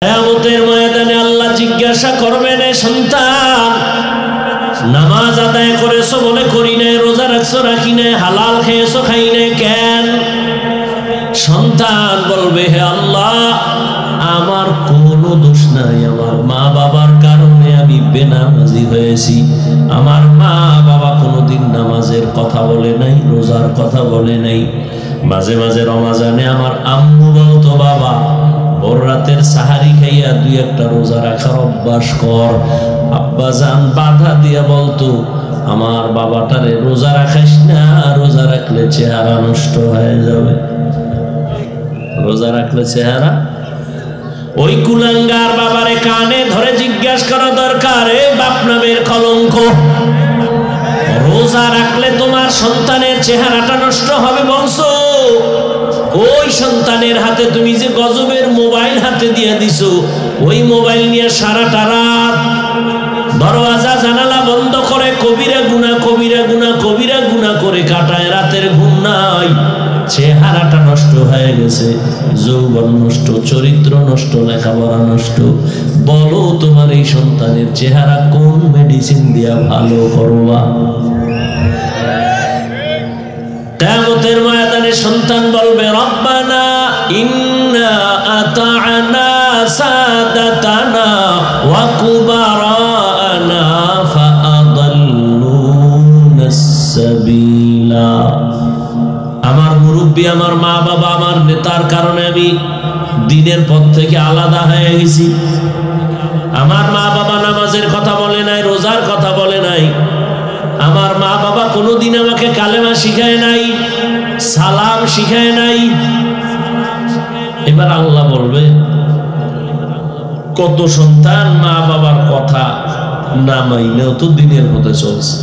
কিয়ামতের ময়দানে আল্লাহ জিজ্ঞাসা করবেন, এ সন্তান নামাজ আদায় করেছো বলে করি নাই, রোজা রাখছো রাখি নাই, হালাল খেয়েছো খাই নাই কেন? সন্তান বলবে, হে আল্লাহ আমার কোনো দোষ নাই, আমার মা বাবার কারণে আমি বেনামাজি হয়েছি। আমার মা বাবা কোনোদিন নামাজের কথা বলে নাই, রোজার কথা বলে নাই। মাঝে মাঝে রমাজানে আমার আম্মু বলতো, বাবা ভোর রাতের সাহারি খাইয়া দুই একটা রোজা রাখার অভ্যাস কর। আব্বা জান বাধা দিয়া বলতো, আমার বাবাটারে রোজা রাখাইস না, রোজা রাখলে চেহারা নষ্ট হয়ে যাবে, রোজা রাখলে চেহারা। ওই কুলাঙ্গার বাবারে কানে ধরে জিজ্ঞাসা করা দরকার, এ বাপ নামের কলঙ্ক, রোজা রাখলে তোমার সন্তানের চেহারাটা নষ্ট হবে বলছো? ওই সন্তানের হাতে তুমি যে গজবের মোবাইল হাতে দিয়ে দিছো, ওই মোবাইল নিয়ে সারাটা রাত দরওয়াজা জানালা বন্ধ করে কবিরা গুনাহ কবিরা গুনাহ কবিরা গুনাহ করে কাটায়, রাতের ঘুম নাই, চেহারাটা নষ্ট হয়ে গেছে, যৌবন নষ্ট, চরিত্র নষ্ট, লেখাপড়া নষ্ট। বলো তোমার এই সন্তানের চেহারা কোন মেডিসিন দিয়া ভালো করবা? কিয়ামতের ময়দানে সন্তান বলবে, রব্বানা ইন্না আতা'না সাদাতানা ওয়া কুবারানা ফাআদাল্লুনাস সাবিলা। আমার মুরব্বী, আমার মা বাবা, আমার নেতার কারণে আমি দিনের পথ থেকে আলাদা হয়ে গেছি। আমার মা বাবা নামাজের কথা বলে নাই, রোজার কথা বলে নাই। আমার মা বাবা কোনোদিন আমাকে কালেমা শিখায় নাই, সালাম শিখায় নাই। এবার আল্লাহ বলবে, কত সন্তান মা বাবার কথা না মাইনেও তো দিনের পথে চলছে।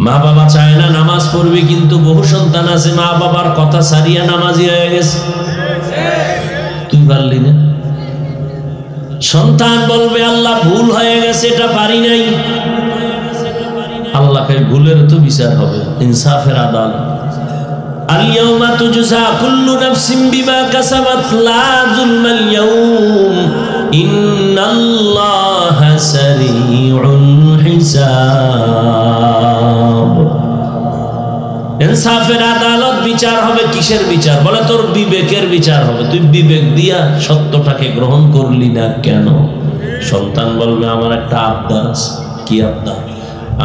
মা বাবা চায় না নামাজ পড়বে, কিন্তু বহু সন্তান আছে মা বাবার কথা সারিয়া নামাজি হয়ে গেছে। তুই পারলি না? সন্তান বলবে, আল্লাহ ভুল হয়ে গেছে, এটা পারি নাই। আল্লাহকে ভুলের তো বিচার হবে, ইনসাফের আদালত। আল-ইয়াওমা তুজজা কুল্লু নাফসিন বিমা কাসাবাত লা যুলমাল ইয়াওম ইন্নাল্লাহা সারিউল হিসাব। ইনসাফের আদালত, বিচার হবে। কিসের বিচার? বলে তোর বিবেকের বিচার হবে। তুই বিবেক দিয়া সত্যটাকে গ্রহণ করলি না কেন? সন্তান বলবে, আমার একটা আবদার আছে। কি আবদার?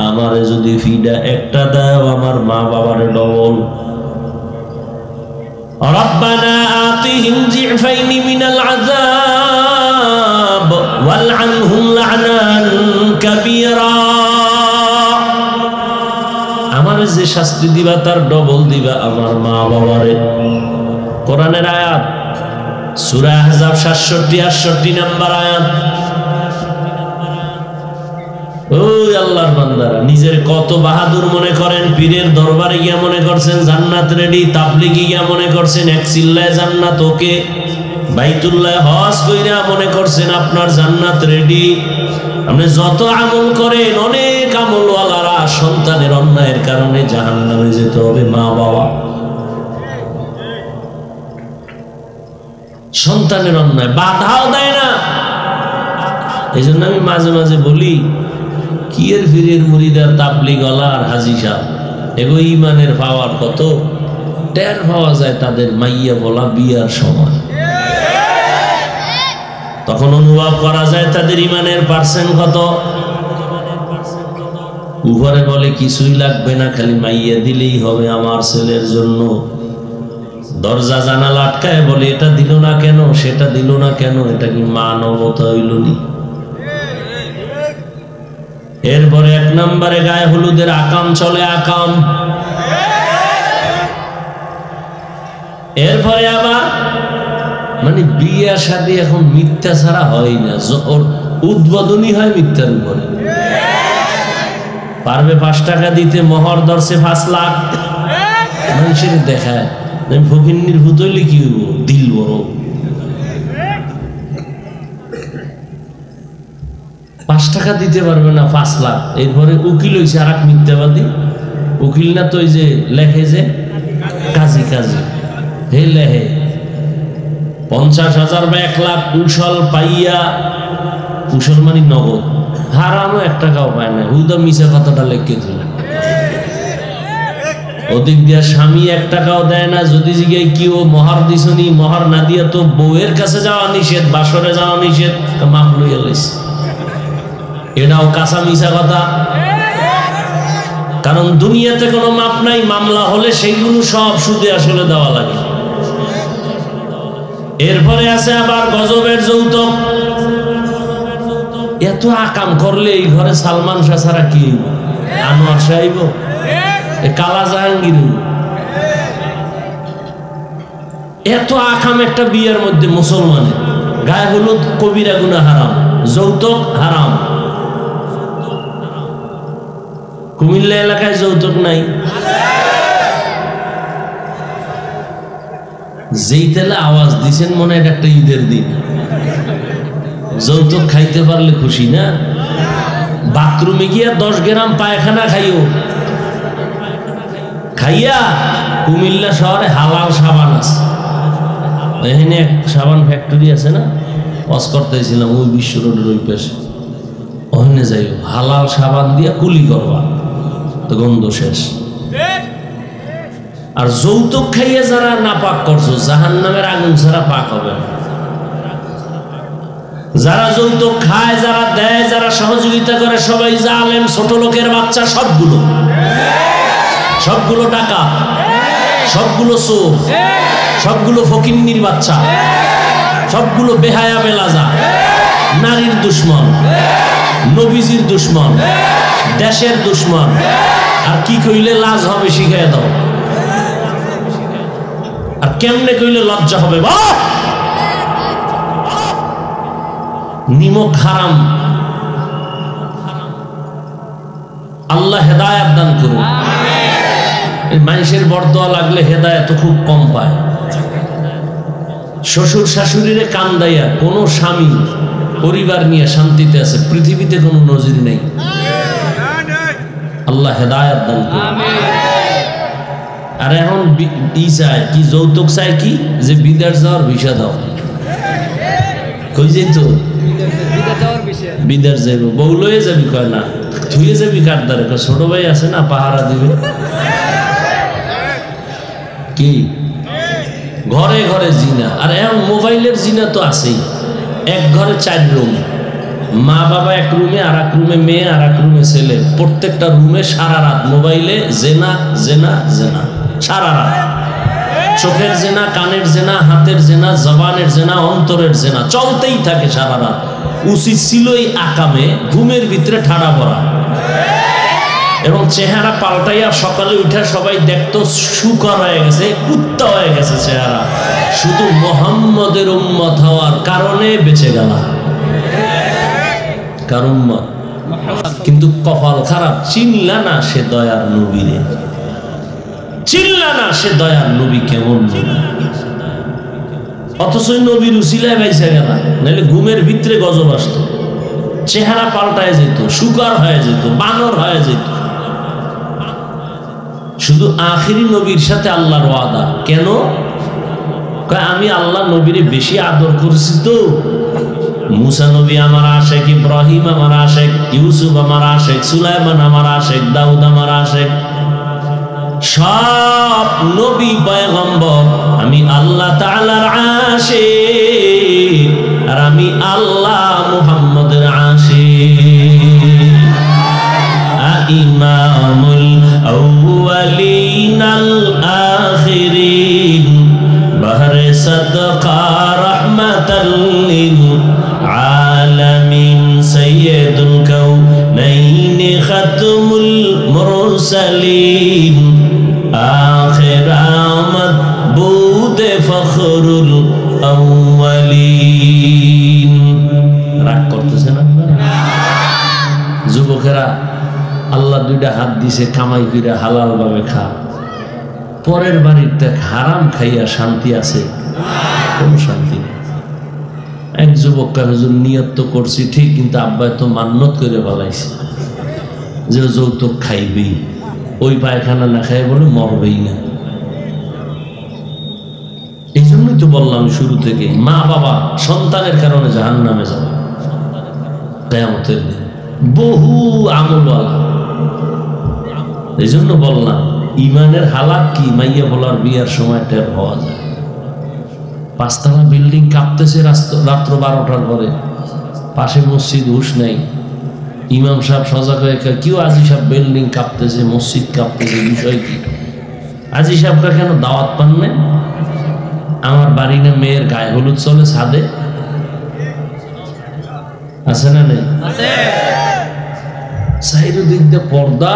আমারে যদি ফিডা একটা দাও, আমার মা বাবারে ডবল। রব্বানা আতিহিম যিফাইনি মিনাল আযাব ওয়ালআনহুম লা'নান কাবীরা। আমার যে শাস্তি দিবা তার ডবল দিবা আমার মা বাবারে। কোরআনের আয়াত, সূরা আহজাব 67-68 নম্বর আয়াত। ওই আল্লাহর বান্দারা নিজের কত বাহাদুর মনে করেন, পীরের দরবারে গিয়া মনে করছেন জান্নাত রেডি, তাবলিগে গিয়া মনে করছেন এক চিল্লায় জান্নাত ওকে, বাইতুল্লাহ হজ কইরা মনে করছেন আপনার জান্নাত রেডি। আপনি যত আমল করেন, অনেক আমলওয়ালারা সন্তানের অন্যায়ের কারণে জাহান্নামে যেতে হবে। মা বাবা সন্তানের অন্যায় বাধাও দেয় না। এই জন্য আমি মাঝে মাঝে বলি, কিয়ের ফিরের মুরিদার তাবলিগওয়ালা আর হাজি সাহেব, এগো ইমানের পাওয়ার কত টের পাওয়া যায় তাদের মাইয়া বলা বিয়ার সময়। তখন অনুভব করা যায় তাদের ইমানের পার্সেন্ট কত। উপরে বলে কিছুই লাগবে না, খালি মাইয়া দিলেই হবে আমার ছেলের জন্য। দরজা জানালা আটকায় বলে, এটা দিল না কেন, সেটা দিল না কেন, এটা কি মানবতা হইল নি? এরপরে এক নম্বরে গায়ে হলুদের আকাম চলে, আকাম। এরপরে আবার মানে বিয়ে শাদী এখন মিথ্যা ছাড়া হয় না, উদ্বোধনী হয় মিথ্যার উপরে। পারবে 5 টাকা দিতে, মোহর ধরছে 5 লাখ। মানুষের দেখায় ফকিন্নির ভূতইলে কি হইব, দিল বড়। 5 টাকা দিতে পারবে না, 5 লাখ। এরপরে উকিল হয়েছে আর এক মিথ্যাবাদী। উকিল না তো ওই যে লেখে যে কাজী, কাজী হে লেহে 50,000 বা 1 লাখ কুশল পাইয়া, কুশল মানে নগদ, হারামও 1 টাকাও পায় না, হুদা মিশা কথাটা লেখকে দিল। ওদিক দিয়া স্বামী 1 টাকাও দেয় না। যদি জিজ্ঞাসা কি ও মহার দিছনি, মহার না দিয়া তো বউয়ের কাছে যাওয়া নিষেধ, বাসরে যাওয়া নিষেধ, মাপ লইয়া লইছে। এটাও কাঁচা মিশা কথা। কারণ দুনিয়াতে কোনো মাপ নাই, মামলা হলে সেইগুলো সব সুদে আসলে দেওয়া লাগে। এরপরে আছে আবার গজবের যৌতুক। এত আকাম করলে এই ঘরে সালমান শাহ ছাড়া কি, আনোয়ার সাহেব, কালা জাহাঙ্গীর, এত আকাম একটা বিয়ের মধ্যে মুসলমানের। গায়ে হলুদ কবিরা গুনাহ হারাম, যৌতুক হারাম। কুমিল্লা এলাকায় যৌতুক নাই, যেই তেলে আওয়াজ দিছেন মনে হয় একটা ঈদের দিন। যৌতুক খাইতে পারলে খুশি না? বাথরুমে গিয়া 10 গ্রাম পায়খানা খাইও, খাইয়া কুমিল্লা শহরে হালাল সাবান আছে। এখানে এক সাবান ফ্যাক্টরি আছে না, ওয়াজ করতেছিলাম ওই বিশ্ব রোডের ওই পাশে, ওখানে যাইও, হালাল সাবান দিয়া কুলি করবা, তো গন্ধ শেষ। আর যৌতুক খাইয়া যারা নাপাক করছো, জাহান্নামের আগুন ছাড়া পাক হবে। যারা যৌতুক খায়, যারা দেয়, যারা সহযোগিতা করে, সবাই জালেম, ছোট লোকের বাচ্চা, সবগুলো টাকা, সবগুলো চোর, সবগুলো ফকিন্নির বাচ্চা, সবগুলো বেহায়া বেলাজা, নারীর দুশ্মন, নবীজির দুশ্মন, দেশের দুশ্মন। আর কি কইলে লাজ হবে শিখাই দাও, আর কেমনে কইলে লজ্জা হবে। নিমক হারাম। আল্লাহ হেদায়েত দান করুন। মানুষের বরদোয়া লাগলে হেদায়েত খুব কম পায়। শ্বশুর শাশুড়িরে কান্দাইয়া কোন স্বামী পরিবার নিয়ে শান্তিতে আছে পৃথিবীতে কোনো নজির নেই। আল্লাহ হেদায়েত দান করুন। আর এখন চায় কি, যৌতুক চায় কি, যে বিদেশ যাওয়ার ভিসা দাও। কই যাই তো বিদেশ যাইব, বউ লয়ে যাবি, কয় না থুয়ে যাবি কার দ্বারে, ছোট ভাই আছে না পাহারা দিবে। কি ঘরে ঘরে জিনা। আর এখন মোবাইলের জিনা তো আছেই। এক ঘরে 4 রুম, মা বাবা এক রুমে, আর এক রুমে মেয়ে, আর এক রুমে ছেলে, প্রত্যেকটা রুমে সারা রাত মোবাইলে জেনা জেনা জেনা, সারা রাত। চোখের জেনা, কানের জেনা, হাতের জেনা, জবানের জেনা, অন্তরের জেনা চলতেই থাকে সারা রাত। উচিত ছিল এই আকামে ঘুমের ভিতরে ঠাড়া পড়া এবং চেহারা পাল্টাইয়া সকালে উঠে সবাই দেখতো শুকর হয়ে গেছে, কুত্তা হয়ে গেছে চেহারা, শুধু মুহাম্মদের উম্মত হওয়ার কারণে বেঁচে গেল। কার উম্মত? কিন্তু কপাল খারাপ, চিনলা না সে দয়ার নবীরে, চিনলা না সে দয়ার নবী কেমন নবী। অথচ নবীর উসিলায় বাইসা গেল, নাহলে ঘুমের ভিতরে গজব আসতো, চেহারা পাল্টায় যেত, শুকর হয়ে যেত, বানর হয়ে যেত। শুধু আখিরি নবীর সাথে আল্লাহর ওয়াদা। কেন? আমি আল্লাহ নবীরে বেশি আদর করছি তো। মুসা নবী আমার আশেক, ইব্রাহিম আমার আশেক, ইউসুফ আমার আশেক, সুলাইমান আমার আশেক, দাউদ আমার আশেক, সব নবী পয়গম্বর আমি আল্লাহ তাআলার আশিক, আর আমি আল্লাহ মুহাম্মদের আশিক। ইমামুল আউয়ালিন আল আখিরিন বাহরে সাদকা রাহমাতাল লিল আলামিন সাইয়্যিদুল কাউনাইন খাতমুল মুরসালিন আখির আমদ বুদে ফখরুল আউয়ালিন। রাগ করতেছেন আপনারা? যুবকেরা, আল্লাহ 2টা হাত দিছে, কামাই করে হালাল ভাবে খা। পরের বাড়িতে হারাম খাইয়া শান্তি আছে? কোন শান্তি নেই। এক যুবক হুজুর নিয়ত তো করছি ঠিক, কিন্তু আব্বাই তো মান্নত করে বলাইছে যে যৌতুক খাইবেই, ওই পায়খানা না খাই বলে মরবেই না। এই জন্য জন্যই তো বললাম শুরু থেকে, মা বাবা সন্তানের কারণে জাহান্নামে যাবে কিয়ামতের দিন, বহু আমলওয়ালা। এই জন্য বললাম ইমানের হালাত কি মাইয়া বলার বিয়ার সময় টের পাওয়া যায়। 5 তলা বিল্ডিং কাঁপতেছে রাত্র 12টার পরে, পাশে মসজিদ, হুশ নেই। ইমাম সাহেব সজাগ হয়ে কেউ আজি সাহেব বিল্ডিং কাঁপতেছে, মসজিদ কাঁপতেছে, বিষয় কি? আজি সাহেবরা কেন দাওয়াত পান নাই? আমার বাড়ি না মেয়ের গায়ে হলুদ চলে ছাদে, আছে না নেই? সাইড দিক দিয়ে পর্দা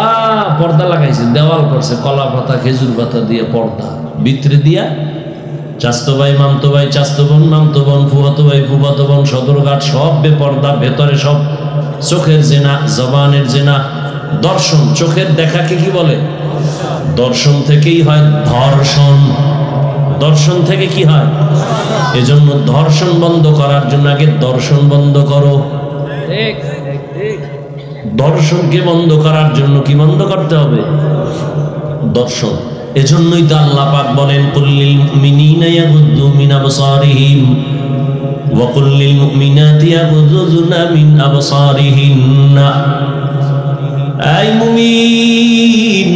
পর্দা লাগাইছে, দেওয়াল করছে কলা পাতা খেজুর পাতা দিয়ে পর্দা, ভিতরে দিয়া চাস্তো ভাই মামতো ভাই, চাস্তো বোন মামতো বোন, ফুফাতো ভাই ফুফাতো বোন, সদরঘাট সব বেপর্দা, ভেতরে সব চোখের জেনা, জবানের জেনা, দর্শন। চোখের দেখাকে কি বলে? দর্শন থেকেই হয় ধর্ষণ। দর্শন থেকে কি হয়? এজন্য ধর্ষণ বন্ধ করার জন্য আগে দর্শন বন্ধ করো। দর্শনকে বন্ধ করার জন্য কি বন্ধ করতে হবে? দর্শন। এজন্যই তো আল্লাহ পাক বলেন কুল্লিল মুমিনিনা ইয়াগুদ্দু মিন আবসারিহিম ওয়া কুল্লিল মুমিনাতি ইয়াগুদ্দুনা মিন আবসারিহিন্না। এই মুমিন,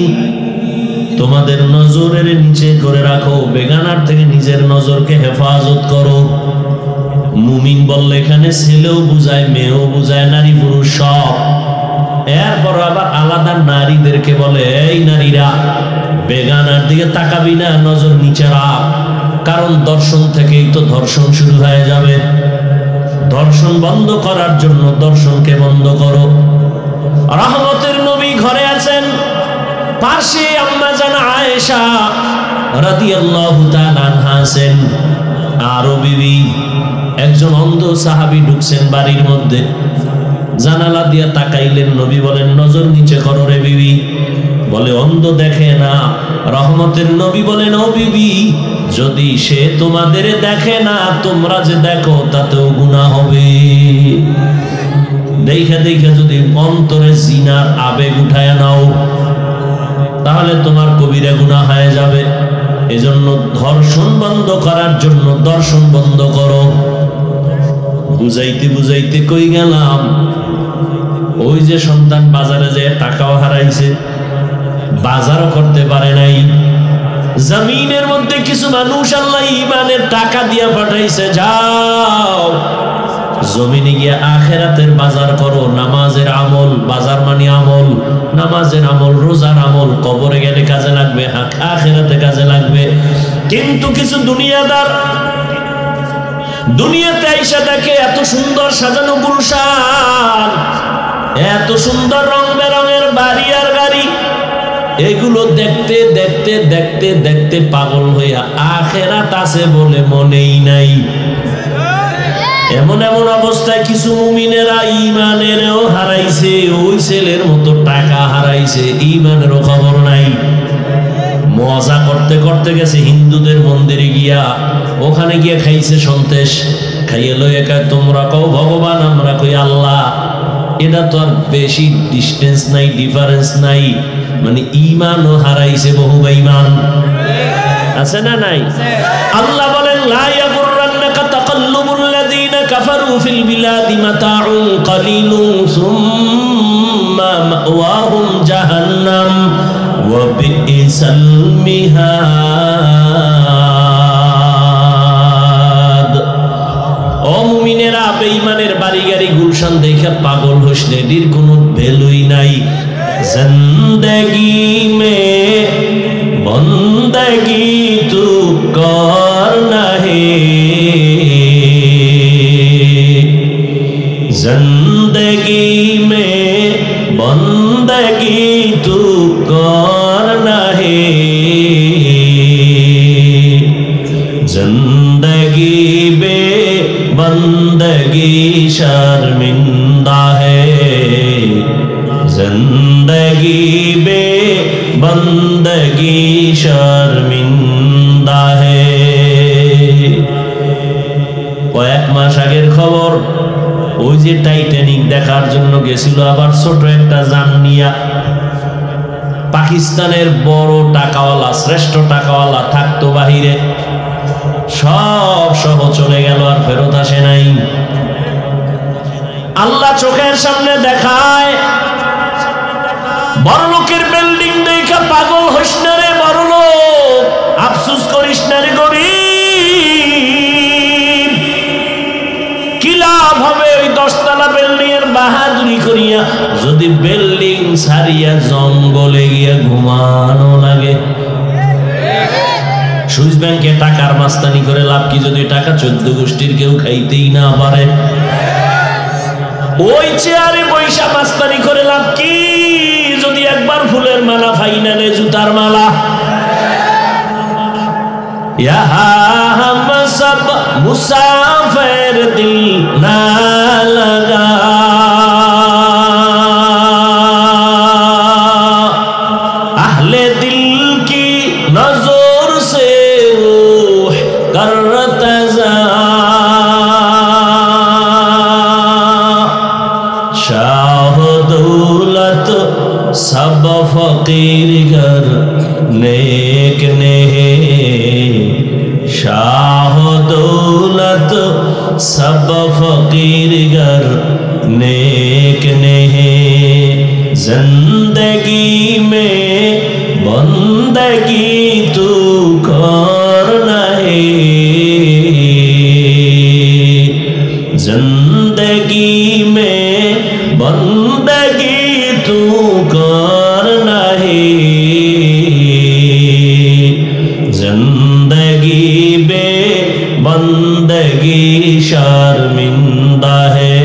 তোমাদের নজরের নিচে করে রাখো, বেগানার থেকে নিজের নজরকে হেফাজত করো। মুমিন বললে এখানে ছেলেও বুঝায়, মেয়েও বুঝায়, নারী পুরুষ সব। এরপর আবার আলাদা নারীদেরকে বলে, এই নারীরা বেগানার দিকে তাকাবি না, নজর নিচে রাখ, কারণ দর্শন থেকেই তো ধর্ষণ শুরু হয়ে যাবে। ধর্ষণ বন্ধ করার জন্য দর্শনকে বন্ধ করো। রহমতের নবী ঘরে আছেন, পাশে আম্মা জান আয়েশা রাদিয়াল্লাহু তাআলা আনহা আছেন, আরো বিবি। একজন অন্ধ সাহাবী ঢুকছেন বাড়ির মধ্যে, জানালা দিয়া তাকাইলেন, নবী বলেন নজর নিচে করো রে বিবি। বলে অন্ধ দেখে না। রহমতের নবী বলেন, ও বিবি, যদি সে তোমাদের দেখে না, তোমরা যে দেখো তাতেও গুনাহ হবে। দেখে দেখে যদি অন্তরে জিনার আবেগ উঠায় নাও, তাহলে তোমার কবিরা গুনাহ হয়ে যাবে। এজন্য ধর্ষণ বন্ধ করার জন্য দর্শন বন্ধ করো। বুঝাইতে বুঝাইতে কই গেলাম? ওই যে সন্তান বাজারে যে টাকাও হারাইছে, বাজারও করতে পারে নাই। জমিনের মধ্যে কিছু মানুষ আল্লাহ ঈমানের টাকা দিয়া পাঠাইছে, যাও জমিনে গিয়ে আখিরাতের বাজার করো। নামাজের আমল, বাজার মানে আমল, নামাজের আমল, রোজার আমল, কবরে গেলে কাজে লাগবে, আখিরাতে কাজে লাগবে। কিন্তু কিছু দুনিয়াদার দুনিয়াতে আইসা দেখে এত সুন্দর সাজানো গুলশান, এত সুন্দর রং বেরঙের বাড়ি আর গাড়ি, এগুলো দেখতে দেখতে দেখতে দেখতে পাগল হইয়া আখিরাত আছে বলে মনেই নাই। এমন এমন অবস্থায় কিছু মুমিনেরা ঈমানেরও হারাইছে, ওই ছেলের মতো টাকা হারাইছে, ঈমানেরও খবর নাই। মজা করতে করতে গেছে হিন্দুদের মন্দিরে গিয়া, ওখানে গিয়ে খাইছে সন্তেষ, খাইয়ে লইয়া কয় তোমরা কও ভগবান, আমরা কই আল্লাহ। এটা তো আর বেশি ডিস্টেন্স নাই, ডিফারেন্স নাই। মানে ঈমানও হারাইছে বহু বেঈমান, আছে না নাই? আল্লাহ বলেন লা ইয়াগুররান্নাকা তাকাল্লুবুল লাযীনা কাফারু ফিল বিলাদি মাতাউন কালিলুন সুম্মা মাওয়াহুম জাহান্নাম ওয়া বিইসাল মিহাদ। ও মুমিনেরা, বেঈমানের বাড়ি গাড়ি গুলশান দেখে পাগল হোস না, এটির কোনো ভ্যালুই নাই। জিন্দেগি মে বন্দগি তু করনা হে, জিন্দেগি মে বন্দগি তু করনা হে, जिंदगी बे बंदगी शर्मिंदा है, जिंदगी बे बंदगी शर्मिंदा है। কয়েক মাস আগের খবর, ওই যে টাইটানিক দেখার জন্য গেছিল আবার ছোট একটা যান নিয়া, পাকিস্তানের বড় টাকাওয়ালা, শ্রেষ্ঠ টাকাওয়ালা থাকতো বাহিরে, সব সহ চলে গেল, আর ফেরত আসে নাই। আল্লাহ চোখের সামনে দেখায়, বড় লোকের বিল্ডিং দেখা পাগল হইস না রে বড় লোক, আফসোস করিস না রে গরিব। কি লাভ হবে ওই 10 তলা বিল্ডিং এর বাহাদুরি করিয়া যদি বিল্ডিং ছাড়িয়া জঙ্গলে গিয়া ঘুমানো লাগে? সুইস ব্যাংকে টাকার মাস্তানি করে লাভ কি যদি টাকা 14 গোষ্ঠীর কেউ খাইতেই না পারে? ওই চেয়ারে বৈশা মাস্তানি করে লাভ কি যদি একবার ফুলের মালা, ফাইনালে জুতার মালা। ইহা সব মুসাফির দিল না লাগা, আহলে দিল কি নজর সে রূহ করতজা, शाह दौलत सब फकीर घर नेक ने, शाह दौलत सब फकीर घर नेक ने, जिंदगी में बंदगी तू करना है, जिंदगी में बंदगी तू करना है, जिंदगी बे बंदगी शर्मिंदा है,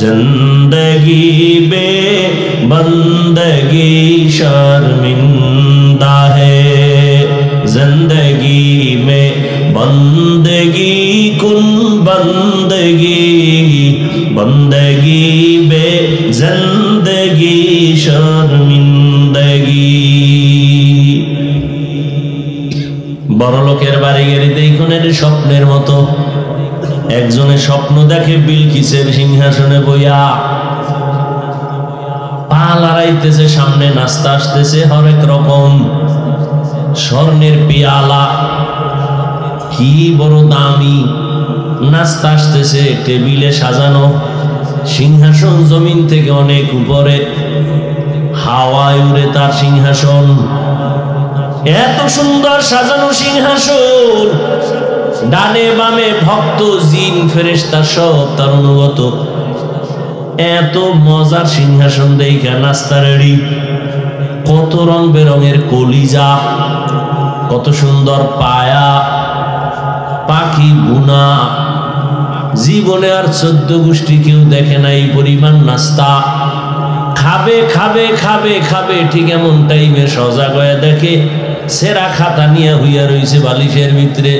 जिंदगी बे बंदगी शर्मिंदा है, जिंदगी में बंदगी कुन बंदगी, बंदगी बे जिंदगी शर्मिंदगी। বড় লোকের বাড়ি গেলে দেখুনের স্বপ্নের মতো। একজনে স্বপ্ন দেখে বিলকিসের সিংহাসনে বইয়া, পা লড়াইতেছে, সামনে নাস্তা আসতেছে হরেক রকম, স্বর্ণের পিয়ালা, কি বড় দামি নাস্তা আসতেছে, টেবিলে সাজানো, সিংহাসন জমিন থেকে অনেক উপরে, হাওয়ায় উড়ে তার সিংহাসন, এত সুন্দর সাজানো সিংহাসন, ডানে বামে ভক্ত জিন ফেরেশতা সব তার অনুগত। এত মজার সিংহাসন দেখা নাস্তা রেডি, কত রং বেরঙের কলিজা, কত সুন্দর পায়া, পাখি বুনা, জীবনে আর 14 গোষ্ঠী কেউ দেখে নাই পরিমাণ নাস্তা। খাবে খাবে খাবে খাবে, ঠিক এমন টাইমে সজাগ হয়ে দেখে সেরা খাতা নিয়ে হইয়া রইছে বালিশের ভিতরে।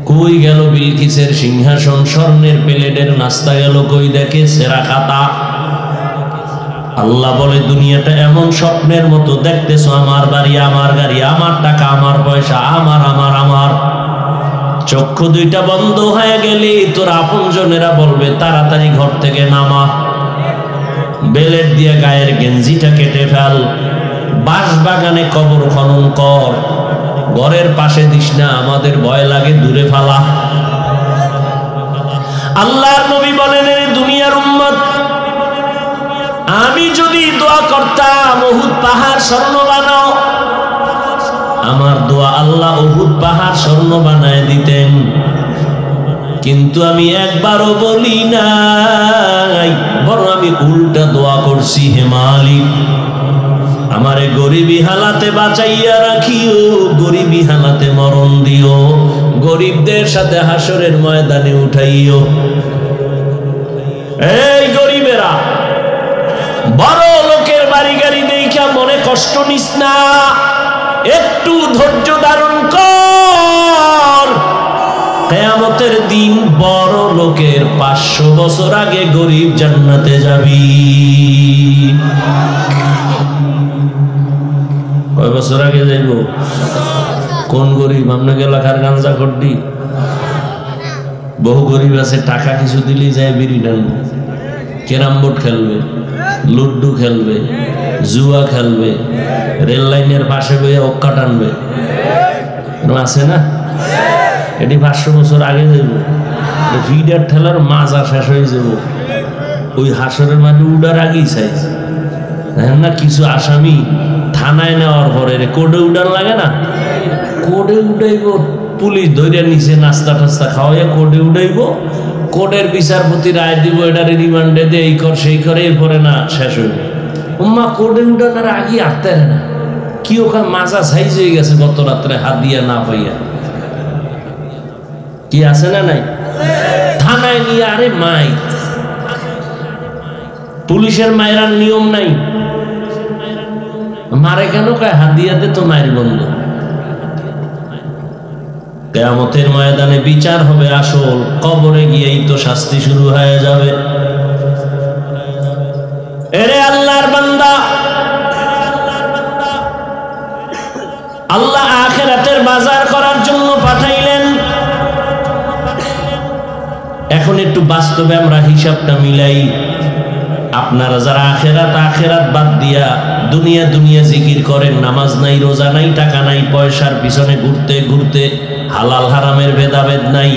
কই গেল বিলকিসের সিংহাসন, স্বর্ণের প্লেটের নাস্তা গেল কই, দেখে সেরা খাতা। আল্লাহ বলে দুনিয়াটা এমন স্বপ্নের মতো দেখতেছো, আমার বাড়ি, আমার গাড়ি, আমার টাকা, আমার পয়সা, আমার আমার আমার। চক্ষু দুইটা বন্ধ হয়ে গেলে তোর আপনজনেরা বলবে তাড়াতাড়ি ঘর থেকে নামা, বেলেট দিয়ে গায়ের গেঞ্জিটা কেটে ফেল, বাঁশ বাগানে কবর খনন কর, ঘরের পাশে দিস না, আমাদের ভয় লাগে, দূরে ফালা। আল্লাহর নবী বলেন, রে দুনিয়ার উম্মত, আমি যদি দোয়া করতাম উহুদ পাহাড় স্বর্ণ বানাও, আমার দোয়া আল্লাহ উহুদ পাহাড় স্বর্ণ বানায় দিতেন, কিন্তু আমি একবারও বলি নাই, বরং আমি উল্টা দোয়া করছি, হে মালিক আমারে গরিবী হালাতে বাঁচাইয়া রাখিও, গরিবী হালাতে মরণ দিও, গরিবদের সাথে হাসরের ময়দানে উঠাইও। এই গরিবেরা, বড় লোকের বাড়ি গাড়ি দেখা মনে কষ্ট নিস না, একটু ধৈর্য ধারণ কর। কিয়ামতের দিন বড় লোকের 500 বছর আগে গরিব জান্নাতে যাবি। কয় বছর আগে যাইব? কোন গরিব? আপনাকে এলাকার গাঞ্জা করবি? বহু গরিব আছে টাকা কিছু দিলেই যায় বিড়ি টানবে, ক্যারাম বোর্ড খেলবে, লুড্ডু খেলবে, জুয়া খেলবে, রেল লাইনের পাশে বইয়ে অক্কা টানবে। আছে না? এটি 500 বছর আগে যাব, ভিডার ঠেলার মাজা শেষ হয়ে যাব, ওই হাসরের মাঠে উড়ার আগেই চাই না। কিছু আসামি থানায় নেওয়ার পরে কোর্টে উঠান লাগে না, কোর্টে উঠাইব, পুলিশ ধরে নিচে নাস্তা টাস্তা খাওয়াইয়া কোর্টে উঠাইব, কোর্টের বিচারপতি রায় দিব, এটারে রিমান্ডে দিয়ে এই কর সেই করে, এরপরে না শেষ হইব। উম্মা কোর্টে উঠানোর আগে আটতে না, কি ওখানে মাজা সাইজ হয়ে গেছে গত রাত্রে হাত দিয়া না পাইয়া, কি আছে না নাই? থানায় নিয়ে আরে মাই, পুলিশের মায়েরার নিয়ম নাই, মারে কেন কয় হাত দিয়াতে তো মায়ের বন্ধ। কিয়ামতের ময়দানে বিচার হবে আসল, কবরে গিয়েই তো শাস্তি শুরু হয়ে যাবে। এরে আল্লাহর বান্দা, আল্লাহ আখিরাতের বাজার করার জন্য পাঠাইলেন। এখন একটু বাস্তবে আমরা হিসাবটা মিলাই। আপনারা যারা আখেরাত বাদ দিয়া দুনিয়া দুনিয়া জিকির করেন, নামাজ নাই, রোজা নাই, টাকা নাই, পয়সার পিছনে ঘুরতে ঘুরতে, হালাল হারামের ভেদাভেদ নাই,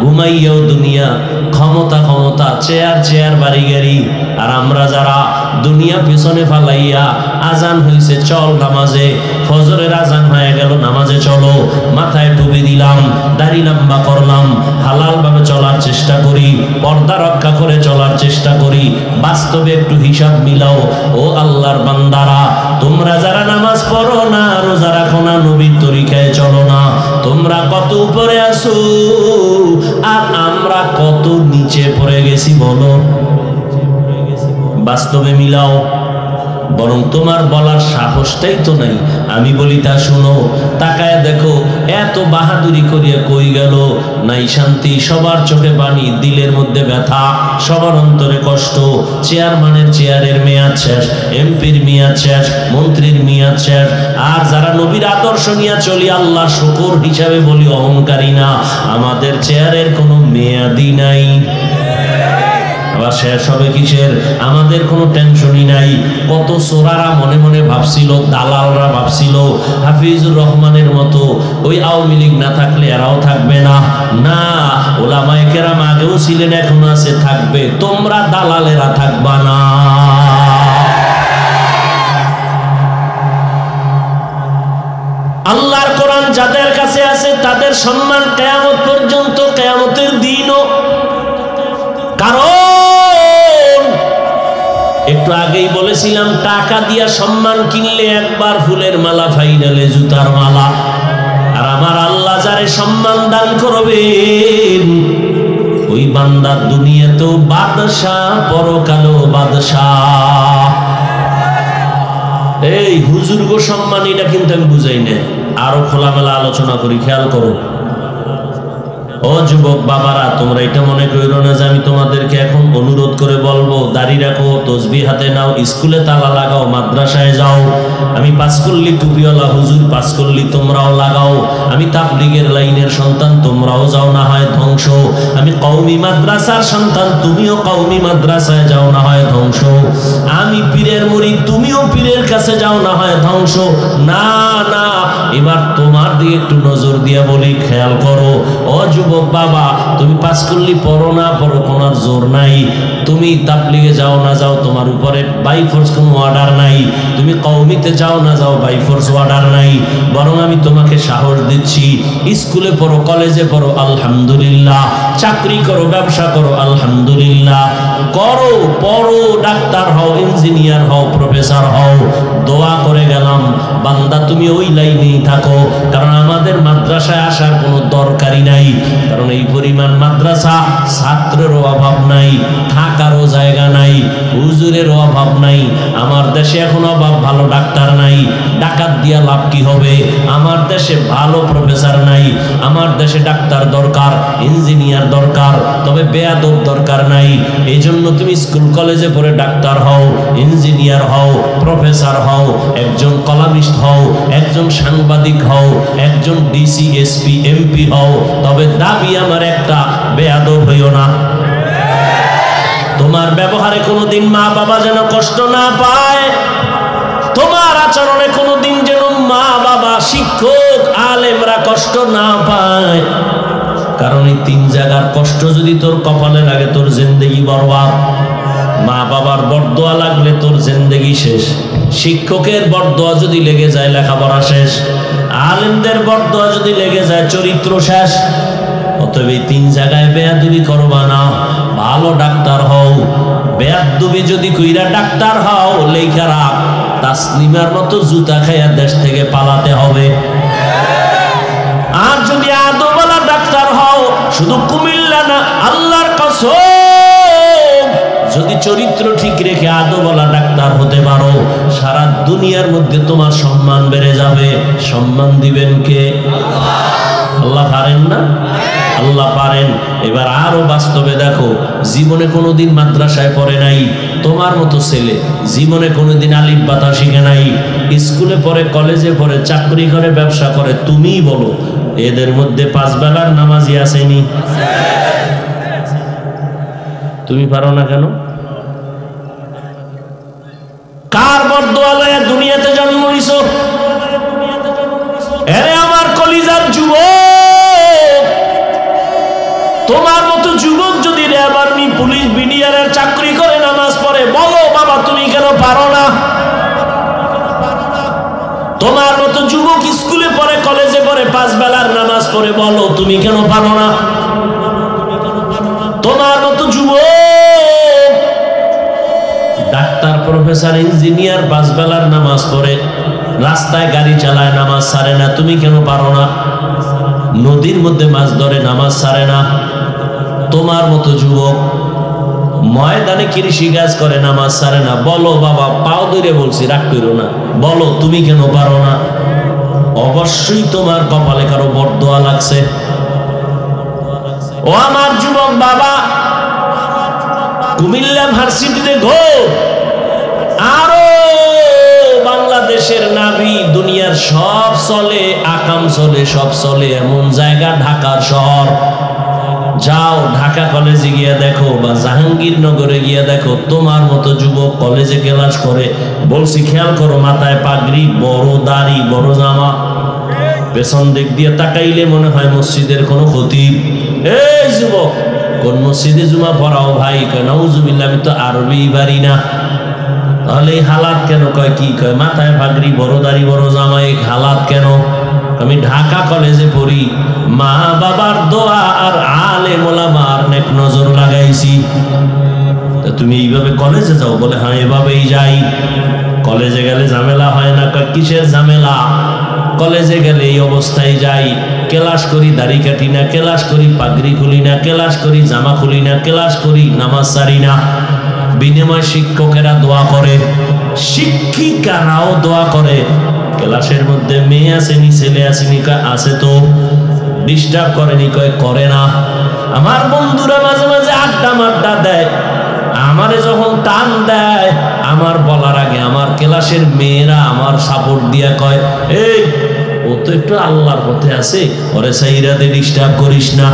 ঘুমাইয়াও দুনিয়া, ক্ষমতা, চেয়ার বাড়ি গাড়ি। আর আমরা যারা দুনিয়া পিছনে ফালাইয়া, আজান হইছে চল নামাজে, ফজরের আজান হয়ে গেল নামাজে চলো, মাথায় টুপি দিলাম, দাড়ি লম্বা করলাম, হালাল ভাবে চলার চেষ্টা করি, পর্দা রক্ষা করে চলার চেষ্টা করি। বাস্তবে একটু হিসাব মিলাও। ও আল্লাহর বান্দারা, তোমরা যারা নামাজ পড়ো না, রোজা রাখো না, নবীর তরিকায় চলো না, তোমরা কত উপরে আছো আর আমরা কত নিচে পড়ে গেছি বলো? বাস্তবে মিলাও। বরং তোমার বলার সাহসটাই তো নাই। আমি বলি তা শুনো, তাকায় দেখো, এত বাহাদুরি করিয়া কই গেল? নাই শান্তি, সবার চোখে পানি, দিলের মধ্যে ব্যথা, সবার অন্তরে কষ্ট। চেয়ারম্যানের চেয়ারের মেয়াদ শেষ, এমপির মেয়াদ শেষ, মন্ত্রীর মেয়াদ শেষ। আর যারা নবীর আদর্শ নিয়ে চলি, আল্লাহ শুকর হিসাবে বলি অহংকারী না, আমাদের চেয়ারের কোনো মেয়াদই নাই। আবার শেষ হবে কিসের? আমাদের কোনো টেনশনই নাই। কত চোরারা মনে মনে ভাবছিল, দালালরা ভাবছিল হাফিজুর রহমানের মতো ওই আওয়ামী লীগ না থাকলে এরাও থাকবে না। না, ওলামায়ে কেরাম আগেও ছিলেন, এখনো আছে, থাকবে। তোমরা দালালেরা থাকবা না। আল্লাহর কোরআন যাদের কাছে আছে তাদের সম্মান কিয়ামত পর্যন্ত, কিয়ামতের দিনও। কারণ একটু আগেই বলেছিলাম, টাকা দিয়া সম্মান কিনলে একবার ফুলের মালা, ফাইনালে জুতার মালা। আর আমার আল্লাহ যারে সম্মান দান করবেন, ওই বান্দার দুনিয়াতেও বাদশাহ, পরকালেও বাদশাহ। এই হুজুর গো সম্মান, এটা কিন্তু আমি বুঝাই না, আরো খোলামেলা আলোচনা করি, খেয়াল করো। ও যুবক বাবারা, তোমরা এটা মনে করো না যে আমি তোমাদেরকে এখন অনুরোধ করে বলবো দাড়ি রাখো, তসবিহ হাতে নাও, স্কুলে তালা লাগাও, মাদ্রাসায় যাও। আমি পাঁচকল্লি টুপিওয়ালা হুজুর, পাঁচকল্লি তোমরাও লাগাও। আমি তাবলীগের লাইনের সন্তান, তোমরাও যাও, না হয় ধ্বংস। আমি কওমি মাদ্রাসার সন্তান, তুমিও কওমি মাদ্রাসায় যাও, না হয় ধ্বংস। আমি পীরের মুরিদ, তুমিও পীরের কাছে যাও, না হয় ধ্বংস। না না, এবার তোমার দিকে একটু নজর দিয়া বলি, খেয়াল করো। ও যুবক বাবা, তুমি পাঁচকল্লি পড়ো না পড়ো, কোনো জোর নাই। তুমি তাবলীগে যাও না যাও, তোমার উপরে বাই ফোর্স কোনো অর্ডার নাই। তুমি কওমিতে যাও না যাও, বাই ফোর্স অর্ডার নাই। বরং আমি তোমাকে সাহস দিচ্ছি, স্কুলে পড়ো, কলেজে পড়ো, আলহামদুলিল্লাহ। চাকরি করো, ব্যবসা করো, আলহামদুলিল্লাহ। করো, পড়ো, ডাক্তার হও, ইঞ্জিনিয়ার হও, প্রফেসর হও। দোয়া করে গেলাম, বান্দা তুমি ওই লাইনেই থাকো। কারণ আমাদের মাদ্রাসায় আসার কোনো দরকারই নাই। কারণ এই পরিমাণ মাদ্রাসা, ছাত্রেরও অভাব নাই, থাকারও জায়গা নাই, হুজুরেরও অভাব নাই। আমার দেশে এখন অভাব, ভালো ডাক্তার নাই। ডাকাত দিয়া লাভ কি হবে? আমার দেশে ভালো প্রফেসর নাই। আমার দেশে ডাক্তার দরকার, ইঞ্জিনিয়ার দরকার, তবে বেয়াদব দরকার নাই। এই জন্য তুমি স্কুল কলেজে পড়ে ডাক্তার হও, ইঞ্জিনিয়ার হও, প্রফেসর হও, একজন কলামিস্ট হও, একজন সাংবাদিক হও, একজন ডিসি, এসপি, এমপি হও। তবে দাবি আমার একটা, বেয়াদব হইও না। তোমার ব্যবহারে কোনোদিন মা বাবা যেন কষ্ট না পায়। তোমার আচরণে কোনোদিন যেন মা বাবা, শিক্ষক, আলেমরা কষ্ট না পায়। কারণ এই 3 জায়গার কষ্ট যদি তোর কপালে লাগে তোর জিন্দেগি বরবাদ। মা বাবার বরদোয়া লাগলে তোর জিন্দেগি শেষ। শিক্ষকের বরদোয়া যদি লেগে যায় লেখাপড়া শেষ। আলেমদের বরদোয়া যদি লেগে যায় চরিত্র শেষ। অতএব এই 3 জায়গায় বেয়াদবি করবা না। ভালো ডাক্তার হও। বেয়াদবি যদি কইরা ডাক্তার হও লেখা রাখ, তাসলিমার মতো জুতা খাইয়া দেশ থেকে পালাতে হবে। আর যদি আদওয়ালা ডাক্তার হও, শুধু কুমিল্লা না, আল্লাহর কসম, যদি চরিত্র ঠিক রেখে আদওয়ালা ডাক্তার হতে পারো, সারা দুনিয়ার মধ্যে তোমার সম্মান বেড়ে যাবে। সম্মান দিবেন কে? আল্লাহ পারেন না? আল্লাহ পারেন। এবার আরো বাস্তবে দেখো, জীবনে কোনোদিন মাদ্রাসায় পড়ে নাই তোমার মতো ছেলে, জীবনে কোনোদিন আলিফ বাতা শিখে নাই, স্কুলে পড়ে, কলেজে পড়ে, চাকরি করে, ব্যবসা করে, তুমিই বলো এদের মধ্যে 5 বেলার নামাজি আসেনি? তুমি পারো না কেন? কার বরদোয়া লয়ে দুনিয়াতে জন্ম নিছো? এরে আমার কলিজার যুবক, তোমার মতো যুবক যদি র্যাব, আর্মি, পুলিশ, বিডিআরের চাকরি করে, নামাজ পড়ে, বলো বাবা তুমি কেন পারো না? তোমার মতো যুবক স্কুলে পড়ে, কলেজে পড়ে, 5 বেলার নামাজ পড়ে, বলো তুমি কেন পারো না? তোমার মতো যুবক ডাক্তার, প্রফেসর, ইঞ্জিনিয়ার, 5 বেলার নামাজ পড়ে, রাস্তায় গাড়ি চালায়, নামাজ ছাড়ে না, তুমি কেন পারো না? নদীর মধ্যে মাছ ধরে, নামাজ ছাড়ে না। তোমার মতো যুবক ময়দানে কৃষি কাজ করে, নামাজ ছাড়ে না, বলো বাবা, পাও ধরে বলছি, রাগ করো না, বলো তুমি কেন পারো না? অবশ্যই তোমার কপালে কারো বরদোয়া লাগছে। ও আমার যুবক বাবা, কুমিল্লা ভার্সিটিতে ঘো, আরো বাংলাদেশের নাভি, দুনিয়ার সব চলে, আকাম চলে, সব চলে এমন জায়গা ঢাকার শহর। যাও ঢাকা কলেজে গিয়ে দেখো, বা জাহাঙ্গীরনগরে গিয়ে দেখো, তোমার মতো যুবক কলেজে ক্লাস করে। বলছি খেয়াল করো, মাথায় পাগড়ি, বড় দাড়ি, বড় জামা, পেছন দিক দিয়ে তাকাইলে মনে হয় মসজিদের কোনো খতিব। এই যুবক, কোন মসজিদে জুমা পড়াও ভাই? কয় নাউজুবিল্লাহ, আমি তো আরবি পারি না। তাহলে এই হালাত কেন? কয় কি? কয় মাথায় পাগড়ি, বড় দাড়ি, বড় জামা, এই হালাত কেন? আমি ঢাকা কলেজে পড়ি, মা বাবার দোয়া আর আলেম ওলামার নেক নজর লাগাইছি। তুমি এইভাবে কলেজে যাও? বলে হ্যাঁ এভাবেই যাই। কলেজে গেলে ঝামেলা হয় না? কয় কিসের ঝামেলা? কলেজে গেলে এই অবস্থায় যাই, ক্লাস করি, দাড়ি কাটি না, ক্লাস করি, পাগড়ি খুলি না, ক্লাস করি, জামা খুলি না, ক্লাস করি, নামাজ সারি না। বিনিময় শিক্ষকেরা দোয়া করে, শিক্ষিকারাও দোয়া করে। ক্লাসের মধ্যে মেয়ে আসেনি, ছেলে আসেনি? কয় আছে তো। ডিস্টার্ব করেনি? কয় করে না। আমার বন্ধুরা মাঝে মাঝে আড্ডা মাড্ডা দেয়, আমারে যখন টান দেয়, আমার বলার আগে আমার ক্লাসের মেয়েরা আমার সাপোর্ট দিয়া কয়, এই ও তো একটু আল্লাহর পথে আছে, ওরে সাইরাতে ডিস্টার্ব করিস না।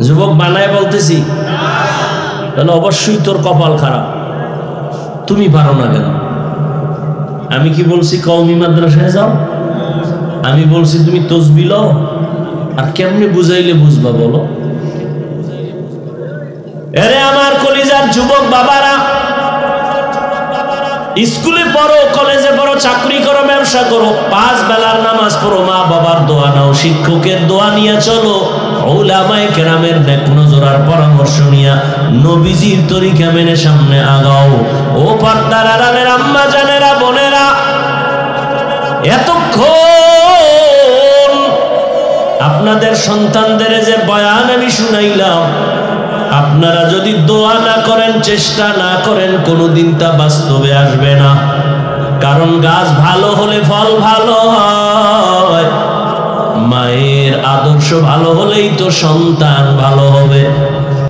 যুবক বানায় বলতেছি, তাহলে অবশ্যই তোর কপাল খারাপ। তুমি পারো না কেন? আমি কি বলছি কওমি মাদ্রাসায় যাও? আমি বলছি তুমি তসবিহ লও? আর কেমনে বুঝাইলে বুঝবা বলো? এরে আমার কলিজার যুবক বাবারা, স্কুলে পড়ো, কলেজে পড়ো, চাকরি করো, ব্যবসা করো, 5 বেলার নামাজ পড়ো, মা বাবার দোয়া নাও, শিক্ষকের দোয়া নিয়ে চলো, উলামায়ে কেরামের নেক নজর আর পরামর্শ নিয়া নবীজির তরিকা মেনে সামনে আগাও। ও পর্দার আড়ালের আম্মা জানেরা, বোনেরা, এতক্ষণ আপনাদের সন্তানদের যে বয়ান আমি শুনাইলাম, আপনারা যদি দোয়া না করেন, চেষ্টা না করেন, কোনোদিন তা বাস্তবে আসবে না। কারণ গাছ ভালো হলে ফল ভালো হয়, মায়ের আদর্শ ভালো হলেই তো সন্তান ভালো হবে।